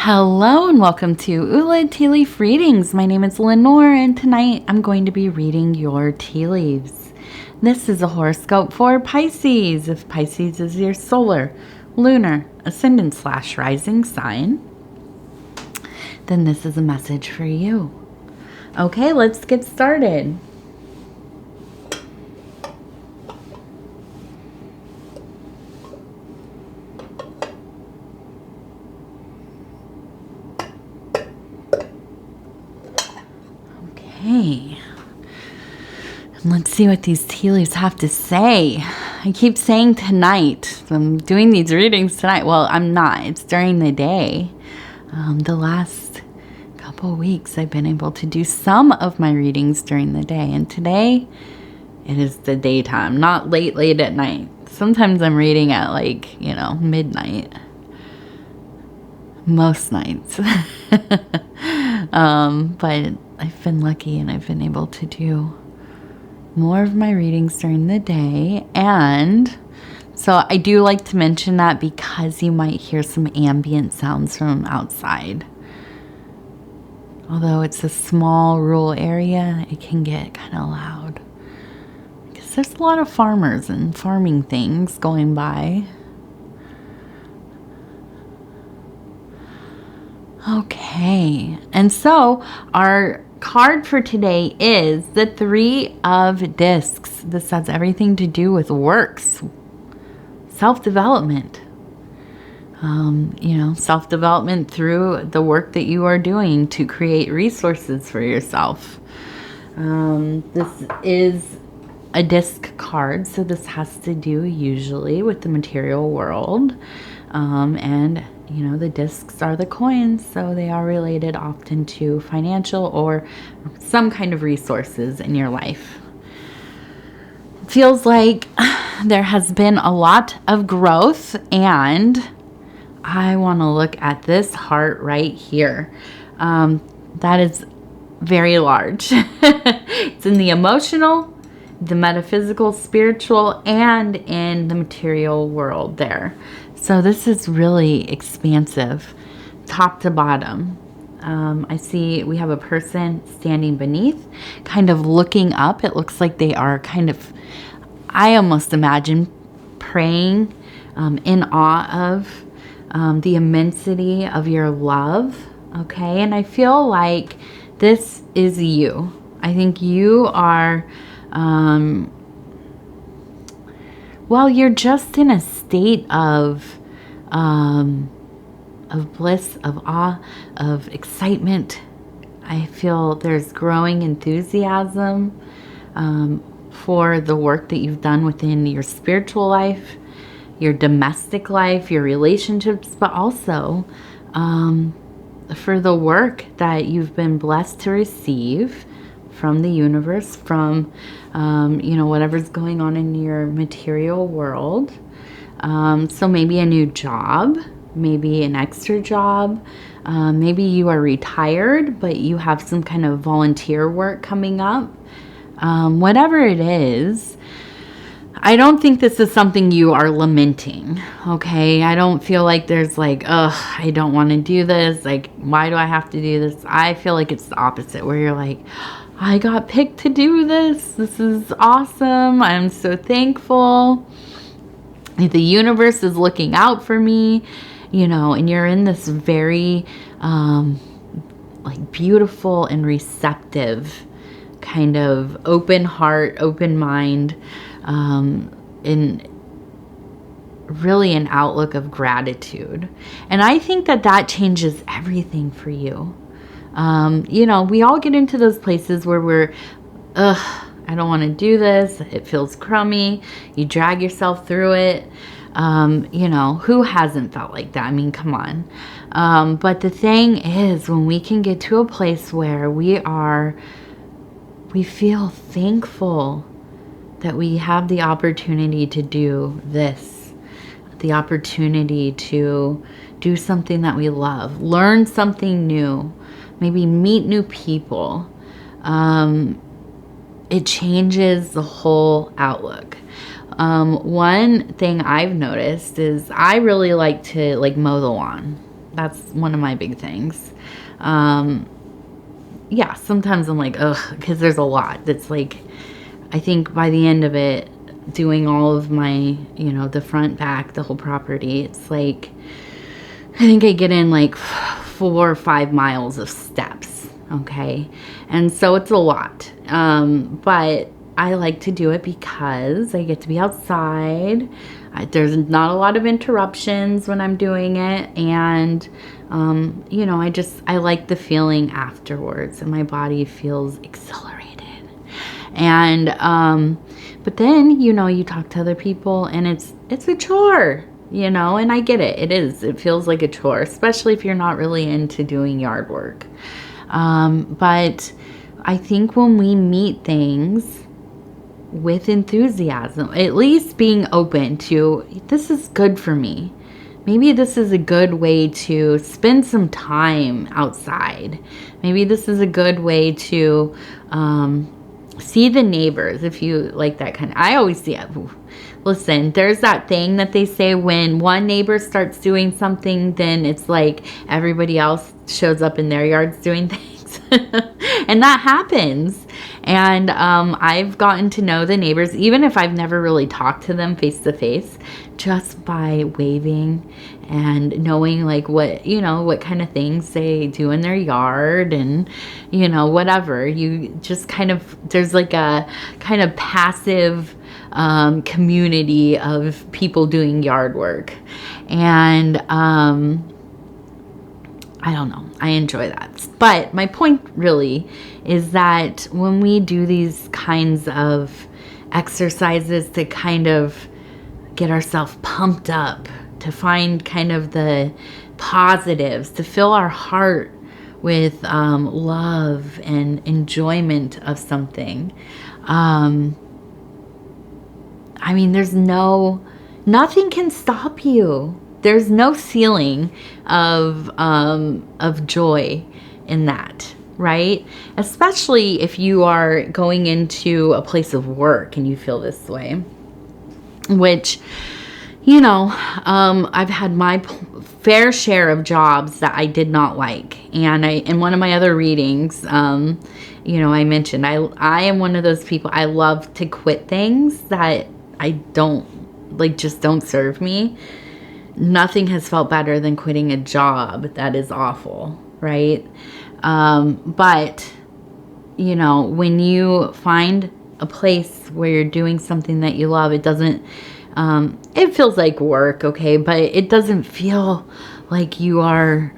Hello and welcome to Ula Tea Leaf Readings. My name is Lenor and tonight I'm going to be reading your tea leaves. This is a horoscope for Pisces. If Pisces is your solar, lunar, ascendant/rising sign, then this is a message for you. Okay, let's get started. Okay, and let's see what these tea leaves have to say. I keep saying tonight. I'm doing these readings tonight. Well, I'm not. It's during the day. The last couple weeks I've been able to do some of my readings during the day. And today it is the daytime, not late at night. Sometimes I'm reading at midnight. Most nights. But I've been lucky and I've been able to do more of my readings during the day. And so I do like to mention that because you might hear some ambient sounds from outside. Although it's a small rural area, it can get kind of loud. Because there's a lot of farmers and farming things going by. Okay, and so our card for today is the Three of Discs. This has everything to do with works, self-development. Self-development through the work that you are doing to create resources for yourself. This is a disc card, so this has to do usually with the material world. The discs are the coins, so they are related often to financial or some kind of resources in your life. It feels like there has been a lot of growth, and I want to look at this heart right here. That is very large. It's in the emotional, the metaphysical, spiritual, and in the material world there. So this is really expansive, top to bottom. I see we have a person standing beneath, kind of looking up. It looks like they are I almost imagine praying in awe of the immensity of your love. Okay, and I feel like this is you. I think you are... you're just in a state of bliss, of awe, of excitement. I feel there's growing enthusiasm for the work that you've done within your spiritual life, your domestic life, your relationships, but also for the work that you've been blessed to receive from the universe, from whatever's going on in your material world. So maybe a new job, maybe an extra job, maybe you are retired but you have some kind of volunteer work coming up. Whatever it is, I don't think this is something you are lamenting, okay? I don't feel like there's I don't want to do this. Why do I have to do this? I feel like it's the opposite, where you're like, I got picked to do this. This is awesome. I'm so thankful. The universe is looking out for me, and you're in this very beautiful and receptive kind of open heart, open mind, in really an outlook of gratitude. And I think that changes everything for you. We all get into those places where we're, I don't want to do this. It feels crummy. You drag yourself through it. Who hasn't felt like that? I mean, come on. But the thing is, when we can get to a place where we feel thankful that we have the opportunity to do this, the opportunity to do something that we love, learn something new, maybe meet new people, it changes the whole outlook. One thing I've noticed is I really like to mow the lawn. That's one of my big things. Yeah, sometimes I'm like, ugh, because there's a lot that's like, I think by the end of it, doing all of my, the front, back, the whole property, it's like, I think I get in like 4 or 5 miles of steps. Okay. And so it's a lot. But I like to do it because I get to be outside. There's not a lot of interruptions when I'm doing it. And, I like the feeling afterwards, and my body feels exhilarated. And, but then, you talk to other people and it's a chore, and I get it. It feels like a chore, especially if you're not really into doing yard work. But I think when we meet things with enthusiasm, at least being open to, this is good for me. Maybe this is a good way to spend some time outside. Maybe this is a good way to see the neighbors, if you like that kind of. I always see it. Listen, there's that thing that they say, when one neighbor starts doing something, then it's like everybody else shows up in their yards doing things. And that happens. And I've gotten to know the neighbors, even if I've never really talked to them face to face, just by waving and knowing like what kind of things they do in their yard, and whatever. You just kind of, there's like a kind of passive community of people doing yard work. And I don't know, I enjoy that. But my point really is that when we do these kinds of exercises to kind of get ourselves pumped up, to find kind of the positives, to fill our heart with love and enjoyment of something. There's nothing can stop you. There's no ceiling of joy in that, right? Especially if you are going into a place of work and you feel this way, which, I've had my fair share of jobs that I did not like. And in one of my other readings, I mentioned I am one of those people. I love to quit things that I don't like, just don't serve me. Nothing has felt better than quitting a job that is awful, right? But, when you find a place where you're doing something that you love, it doesn't, it feels like work, okay? But it doesn't feel like you are,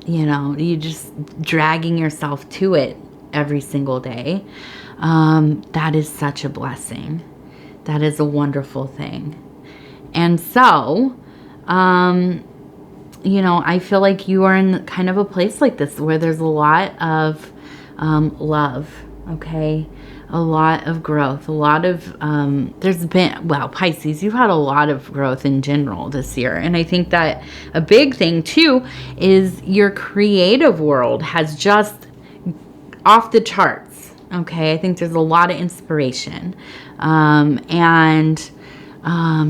you just dragging yourself to it every single day. That is such a blessing. That is a wonderful thing. And so, I feel like you are in kind of a place like this where there's a lot of love, okay? A lot of growth, a lot of, Pisces, you've had a lot of growth in general this year. And I think that a big thing too is your creative world has just off the charts, okay? I think there's a lot of inspiration.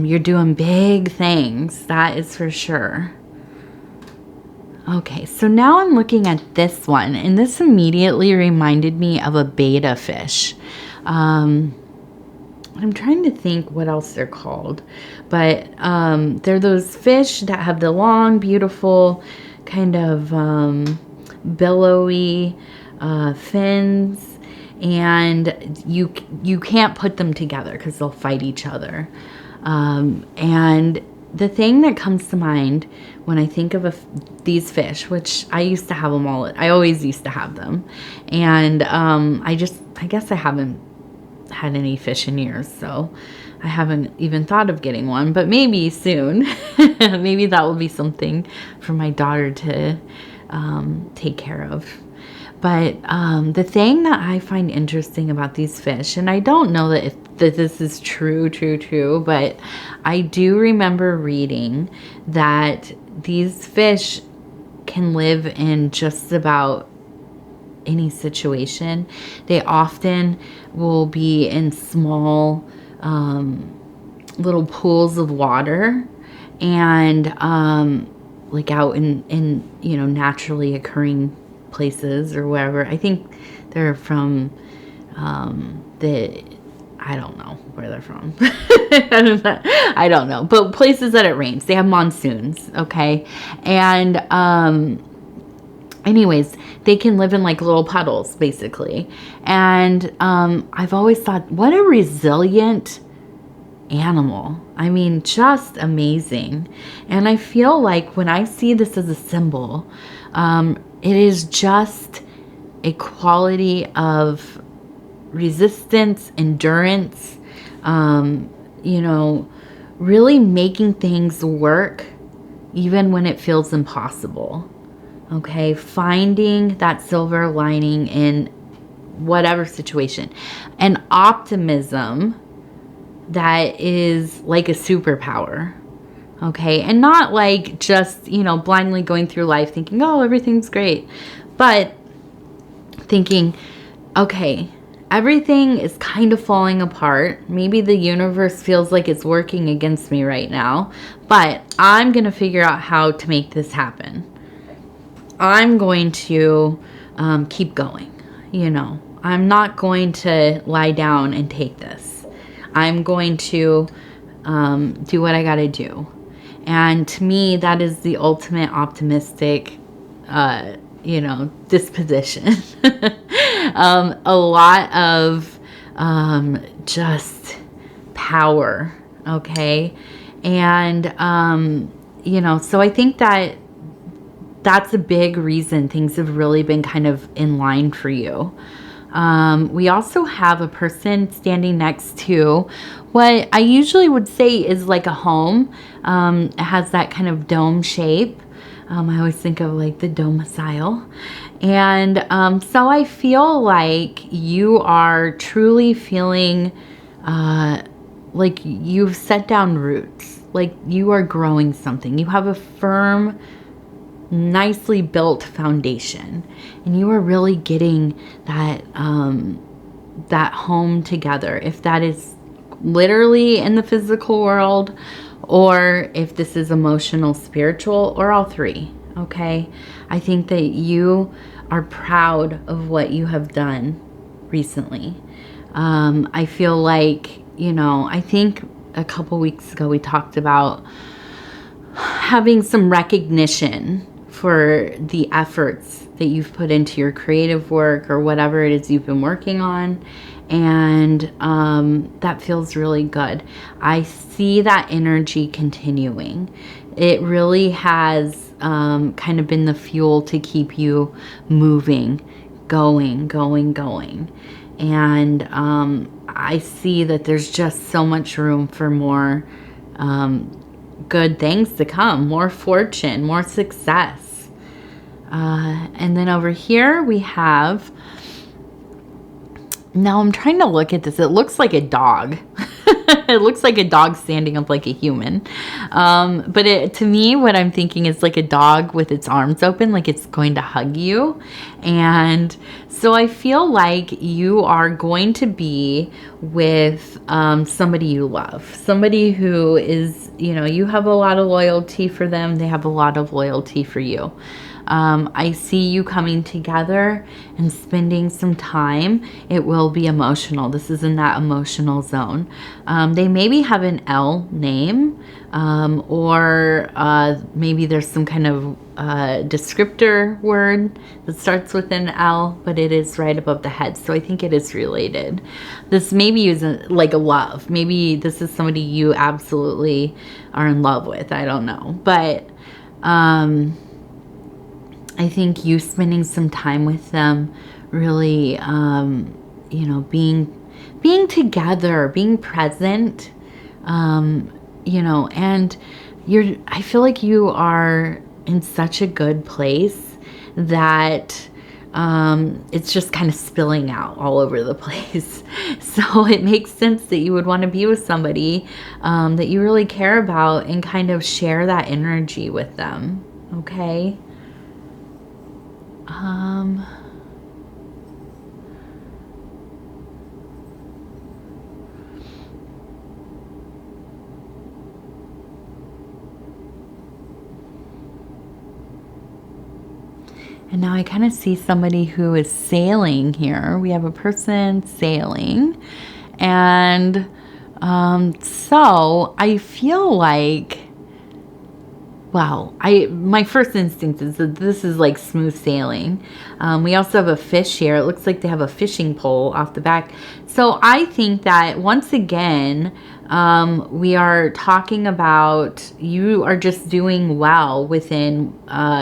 You're doing big things, that is for sure. Okay, so now I'm looking at this one, and this immediately reminded me of a betta fish. I'm trying to think what else they're called, but they're those fish that have the long, beautiful, kind of billowy fins, and you can't put them together because they'll fight each other. And the thing that comes to mind when I think of these fish, which I used to have them I always used to have them. And I guess I haven't had any fish in years, so I haven't even thought of getting one, but maybe soon. Maybe that will be something for my daughter to take care of. But the thing that I find interesting about these fish, and I don't know that this is true, but I do remember reading that these fish can live in just about any situation. They often will be in small little pools of water, and like out in naturally occurring places or wherever. I think they're from I don't know where they're from. I don't know. But places that it rains. They have monsoons, okay? And anyways, they can live in like little puddles, basically. And I've always thought, what a resilient animal. I mean, just amazing. And I feel like when I see this as a symbol, it is just a quality of resistance, endurance, really making things work even when it feels impossible. Okay, finding that silver lining in whatever situation. And optimism that is like a superpower. Okay, and not like just, blindly going through life thinking, oh, everything's great. But thinking, okay, everything is kind of falling apart. Maybe the universe feels like it's working against me right now, but I'm going to figure out how to make this happen. I'm going to keep going. I'm not going to lie down and take this. I'm going to do what I got to do. And to me, that is the ultimate optimistic disposition. A lot of just power, okay? And, so I think that's a big reason things have really been kind of in line for you. We also have a person standing next to what I usually would say is like a home. It has that kind of dome shape. I always think of like the domicile. And so I feel like you are truly feeling like you've set down roots, like you are growing something. You have a firm, nicely built foundation, and you are really getting that that home together. If that is literally in the physical world, or if this is emotional, spiritual, or all three, okay? I think that you are proud of what you have done recently. I feel like, I think a couple weeks ago we talked about having some recognition for the efforts that you've put into your creative work or whatever it is you've been working on. And that feels really good. I see that energy continuing. It really has kind of been the fuel to keep you moving, going. And I see that there's just so much room for more good things to come, more fortune, more success. And then over here we have, now I'm trying to look at this. It looks like a dog. It looks like a dog standing up like a human. But to me, what I'm thinking is like a dog with its arms open, like it's going to hug you. And so I feel like you are going to be with somebody you love, somebody who is, you have a lot of loyalty for them. They have a lot of loyalty for you. I see you coming together and spending some time. It will be emotional. This is in that emotional zone. They maybe have an L name, or maybe there's some kind of descriptor word that starts with an L, but it is right above the head. So I think it is related. This maybe is like a love. Maybe this is somebody you absolutely are in love with. I don't know. But I think you spending some time with them, really, being together, being present, and I feel like you are in such a good place that it's just kind of spilling out all over the place. So it makes sense that you would want to be with somebody that you really care about and kind of share that energy with them. Okay. And now I kind of see somebody who is sailing here. We have a person sailing. And so I feel like, wow, my first instinct is that this is like smooth sailing. We also have a fish here. It looks like they have a fishing pole off the back. So I think that once again, we are talking about you are just doing well within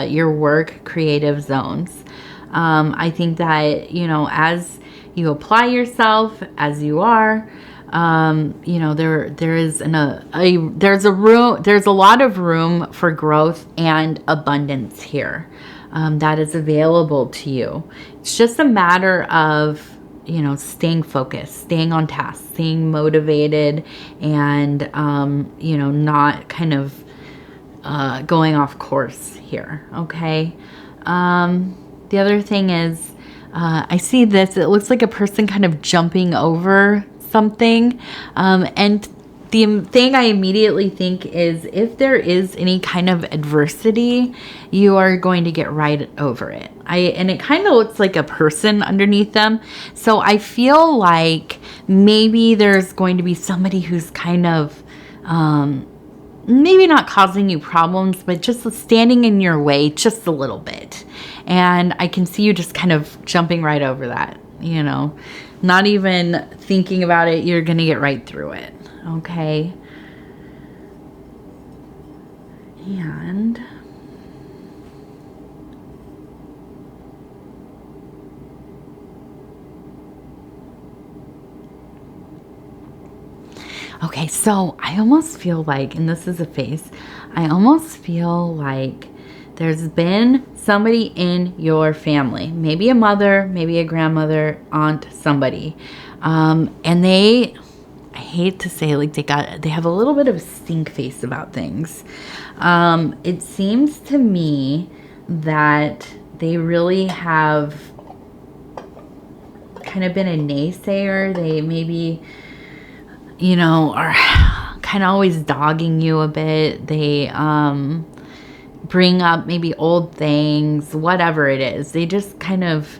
your work creative zones. I think that, you know, as you apply yourself as you are, you know, there's a lot of room for growth and abundance here that is available to you. It's just a matter of, you know, staying focused, staying on task, staying motivated, and you know, not kind of going off course here. Okay. The other thing is, I see this. It looks like a person kind of jumping over something, and the thing I immediately think is if there is any kind of adversity, you are going to get right over it. And it kind of looks like a person underneath them. So I feel like maybe there's going to be somebody who's kind of maybe not causing you problems, but just standing in your way just a little bit. And I can see you just kind of jumping right over that, you know, not even thinking about it. You're going to get right through it. Okay. And okay, so I almost feel like, and this is a face, I almost feel like there's been somebody in your family, maybe a mother, maybe a grandmother, aunt, somebody, and I hate to say, like, they have a little bit of a stink face about things. It seems to me that they really have kind of been a naysayer. They maybe, you know, are kind of always dogging you a bit. They bring up maybe old things, whatever it is. They just kind of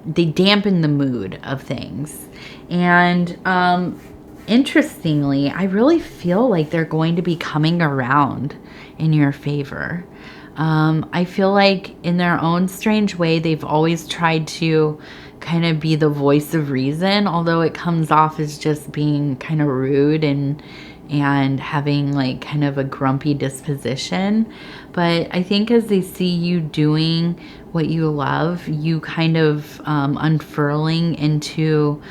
they dampen the mood of things. And interestingly, I really feel like they're going to be coming around in your favor. I feel like in their own strange way, they've always tried to kind of be the voice of reason, although it comes off as just being kind of rude and having like kind of a grumpy disposition. But I think as they see you doing what you love, you kind of unfurling into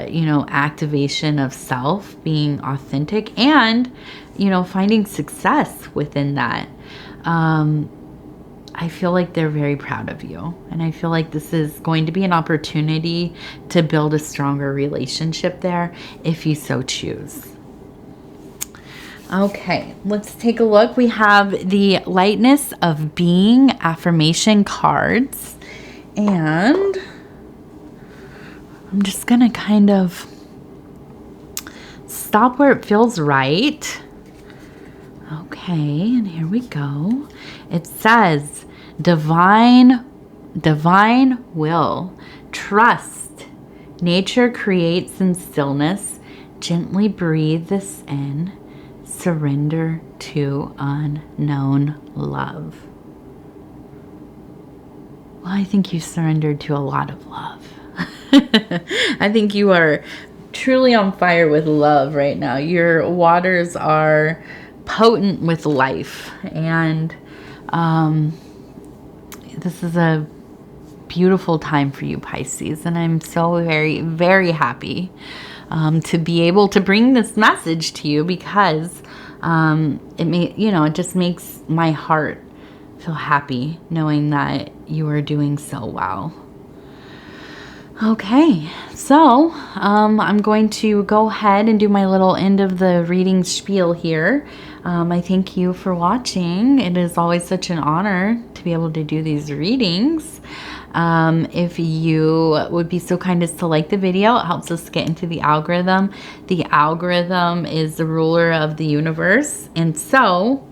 you know, activation of self, being authentic, and, you know, finding success within that. I feel like they're very proud of you, and I feel like this is going to be an opportunity to build a stronger relationship there if you so choose. Okay, let's take a look. We have the Lightness of Being affirmation cards, and I'm just gonna kind of stop where it feels right. Okay, and here we go. It says, divine will, trust. Nature creates in stillness. Gently breathe this in. Surrender to unknown love. Well, I think you surrendered to a lot of love. I think you are truly on fire with love right now. Your waters are potent with life, and this is a beautiful time for you, Pisces, and I'm so very, very happy to be able to bring this message to you, because it just makes my heart feel happy knowing that you are doing so well. Okay, so I'm going to go ahead and do my little end of the reading spiel here. I thank you for watching. It is always such an honor to be able to do these readings. If you would be so kind as to like the video, it helps us get into the algorithm. The algorithm is the ruler of the universe, and so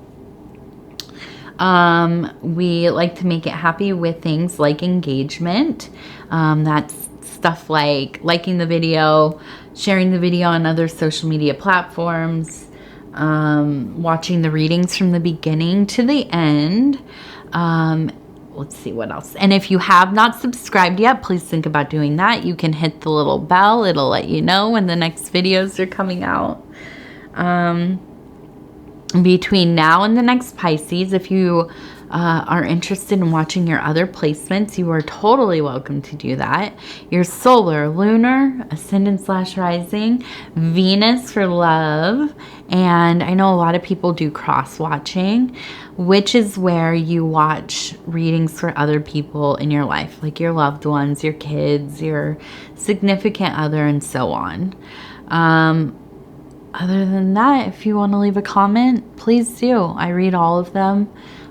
We like to make it happy with things like engagement. That's stuff like liking the video, sharing the video on other social media platforms, watching the readings from the beginning to the end. Let's see what else. And if you have not subscribed yet, please think about doing that. You can hit the little bell. It'll let you know when the next videos are coming out. Between now and the next Pisces, if you are interested in watching your other placements, you are totally welcome to do that. Your solar, lunar, ascendant/rising, Venus for love, and I know a lot of people do cross-watching, which is where you watch readings for other people in your life, like your loved ones, your kids, your significant other, and so on. Other than that, if you want to leave a comment, please do. I read all of them.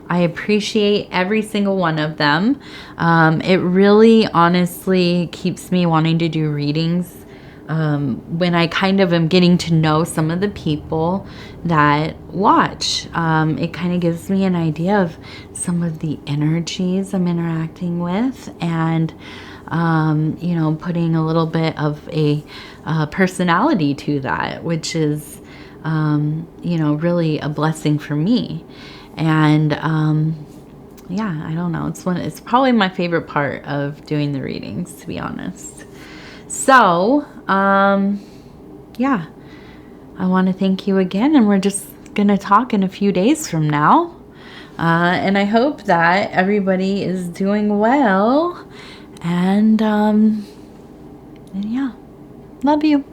I appreciate every single one of them. It really honestly keeps me wanting to do readings when I kind of am getting to know some of the people that watch. It kind of gives me an idea of some of the energies I'm interacting with, and you know, putting a little bit of a personality to that, which is, you know, really a blessing for me. And yeah, I don't know. It's probably my favorite part of doing the readings, to be honest. So, yeah, I want to thank you again, and we're just gonna talk in a few days from now. And I hope that everybody is doing well. And yeah, love you.